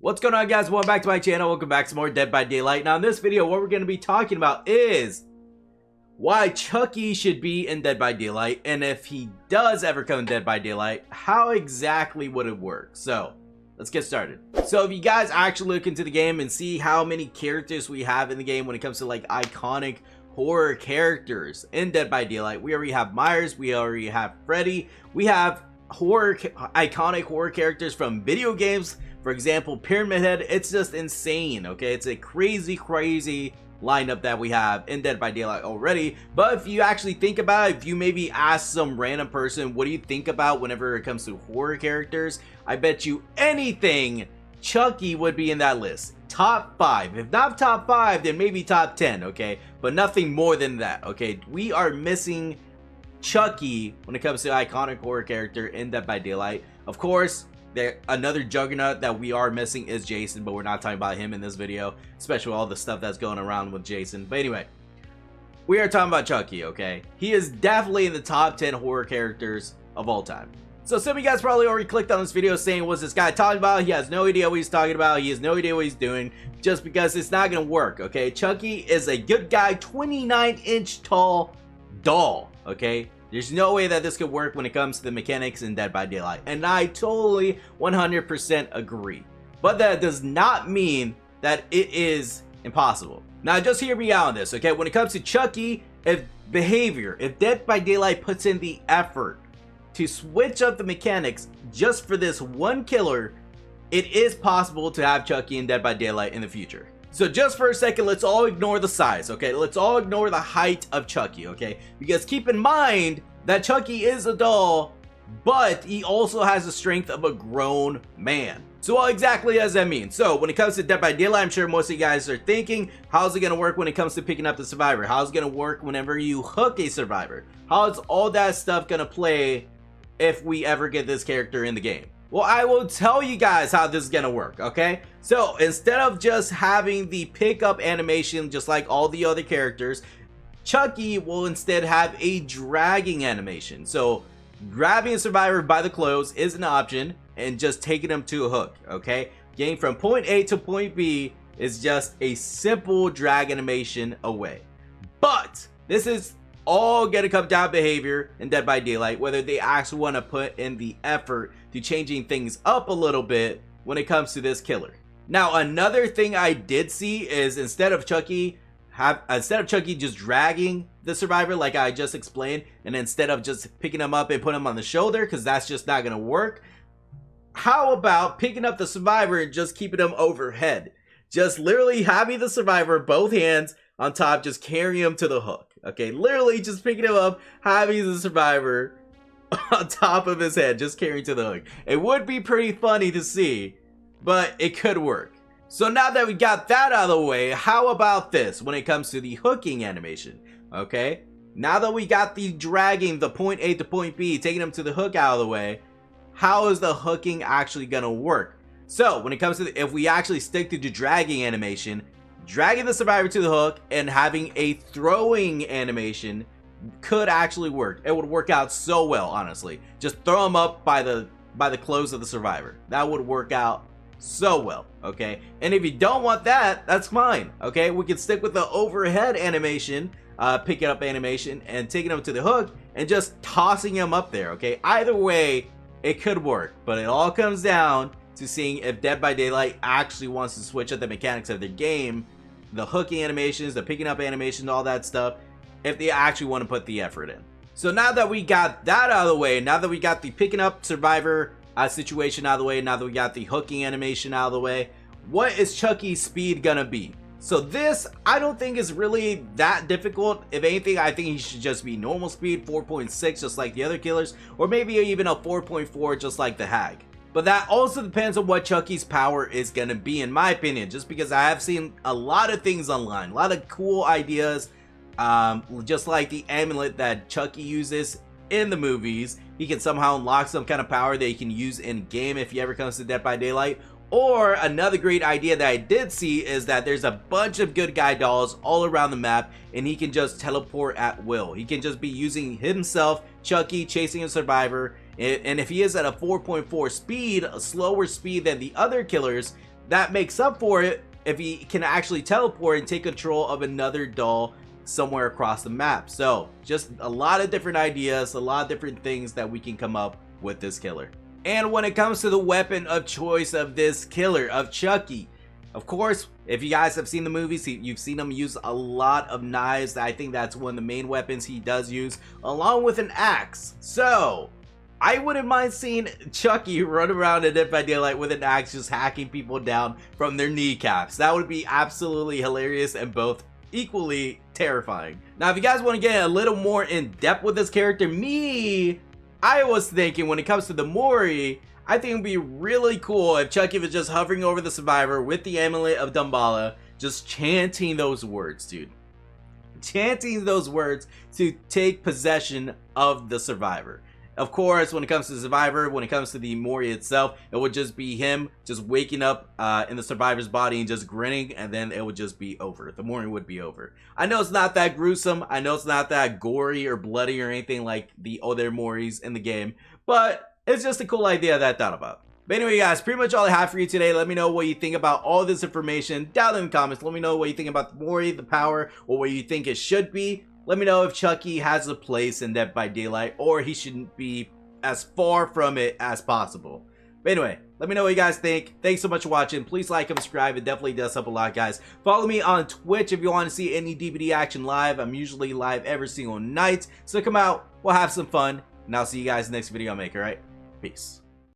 What's going on, guys? Welcome back to my channel. Welcome back to more Dead by Daylight. Now in this video, what we're going to be talking about is why Chucky should be in Dead by Daylight, and if he does ever come in Dead by Daylight, how exactly would it work? So let's get started. So if you guys actually look into the game and see how many characters we have in the game when it comes to like iconic horror characters in Dead by Daylight, we already have Myers, we already have Freddy, we have iconic horror characters from video games. For example, Pyramid Head. It's just insane, okay? It's a crazy lineup that we have in Dead by Daylight already. But if you actually think about it, if you maybe ask some random person, what do you think about whenever it comes to horror characters? I bet you anything Chucky would be in that list. Top 5. If not top 5, then maybe top 10, okay? But nothing more than that, okay? We are missing Chucky when it comes to iconic horror character in Dead by Daylight. Of course, another juggernaut that we are missing is Jason, but we're not talking about him in this video, especially all the stuff that's going around with Jason. But anyway, we are talking about Chucky, okay? He is definitely in the top 10 horror characters of all time. So some of you guys probably already clicked on this video saying, what's this guy talking about? He has no idea what he's talking about. He has no idea what he's doing, just because it's not gonna work, okay? Chucky is a good guy, 29-inch tall doll, okay? There's no way that this could work when it comes to the mechanics in Dead by Daylight. And I totally 100% agree. But that does not mean that it is impossible. Now just hear me out on this, okay? When it comes to Chucky, if Dead by Daylight puts in the effort to switch up the mechanics just for this one killer, it is possible to have Chucky in Dead by Daylight in the future. So just for a second, let's all ignore the size, okay? Let's all ignore the height of Chucky, okay? Because keep in mind that Chucky is a doll, but he also has the strength of a grown man. So what exactly does that mean? So when it comes to Dead by Daylight, I'm sure most of you guys are thinking, how's it gonna work when it comes to picking up the survivor? How's it gonna work whenever you hook a survivor? How's all that stuff gonna play if we ever get this character in the game? Well, I will tell you guys how this is gonna work, okay? So instead of just having the pickup animation just like all the other characters, Chucky will instead have a dragging animation. So grabbing a survivor by the clothes is an option and just taking them to a hook, okay? Getting from point A to point B is just a simple drag animation away. But this is all gonna come down to behavior in Dead by Daylight, whether they actually want to put in the effort to changing things up a little bit when it comes to this killer. Now another thing I did see is instead of Chucky just dragging the survivor like I just explained, and instead of just picking him up and putting him on the shoulder, because that's just not gonna work, how about picking up the survivor and just keeping him overhead? Just literally having the survivor both hands on top, just carry him to the hook, okay? Literally just picking him up, having the survivor on top of his head, just carrying to the hook. It would be pretty funny to see, but it could work. So now that we got that out of the way, how about this when it comes to the hooking animation, okay? Now that we got the dragging the point A to point B, taking them to the hook out of the way, how is the hooking actually gonna work? So when it comes to if we actually stick to the dragging animation, dragging the survivor to the hook and having a throwing animation could actually work. It would work out so well, honestly. Just throw them up by the clothes of the survivor. That would work out so well, okay? And if you don't want that, that's fine, okay? We can stick with the overhead animation, picking up animation and taking them to the hook and just tossing them up there, okay? Either way, it could work, but it all comes down to seeing if Dead by Daylight actually wants to switch up the mechanics of their game, the hooking animations, the picking up animations, all that stuff, if they actually want to put the effort in. So now that we got that out of the way, now that we got the picking up survivor situation out of the way, now that we got the hooking animation out of the way, what is Chucky's speed gonna be? So this, I don't think is really that difficult. If anything, I think he should just be normal speed, 4.6, just like the other killers, or maybe even a 4.4, just like the Hag. But that also depends on what Chucky's power is gonna be, in my opinion, just because I have seen a lot of things online, a lot of cool ideas, just like the amulet that Chucky uses in the movies. He can somehow unlock some kind of power that he can use in game if he ever comes to Dead by Daylight. Or another great idea that I did see is that there's a bunch of good guy dolls all around the map and he can just teleport at will. He can just be using himself, Chucky, chasing a survivor, and if he is at a 4.4 speed, a slower speed than the other killers, that makes up for it if he can actually teleport and take control of another doll somewhere across the map. So just a lot of different ideas, a lot of different things that we can come up with this killer. And when it comes to the weapon of choice of this killer, of Chucky, of course, if you guys have seen the movies, you've seen him use a lot of knives. I think that's one of the main weapons he does use, along with an axe. So I wouldn't mind seeing Chucky run around in Dead by Daylight with an axe, just hacking people down from their kneecaps. That would be absolutely hilarious and both equally terrifying. Now, if you guys want to get a little more in depth with this character, I was thinking when it comes to the Mori, I think it would be really cool if Chucky was just hovering over the survivor with the amulet of Damballa, just chanting those words, dude. Chanting those words to take possession of the survivor. Of course, when it comes to the survivor, when it comes to the Mori itself, it would just be him just waking up in the survivor's body and just grinning, and then it would just be over. The Mori would be over. I know it's not that gruesome. I know it's not that gory or bloody or anything like the other Moris in the game, but it's just a cool idea that I thought about. But anyway, guys, pretty much all I have for you today. Let me know what you think about all this information down in the comments. Let me know what you think about the Mori, the power, or what you think it should be. Let me know if Chucky has a place in Dead by Daylight, or he shouldn't be as far from it as possible. But anyway, let me know what you guys think. Thanks so much for watching. Please like and subscribe. It definitely does help a lot, guys. Follow me on Twitch if you want to see any DVD action live. I'm usually live every single night. So come out. We'll have some fun. And I'll see you guys next video I make, alright? Peace.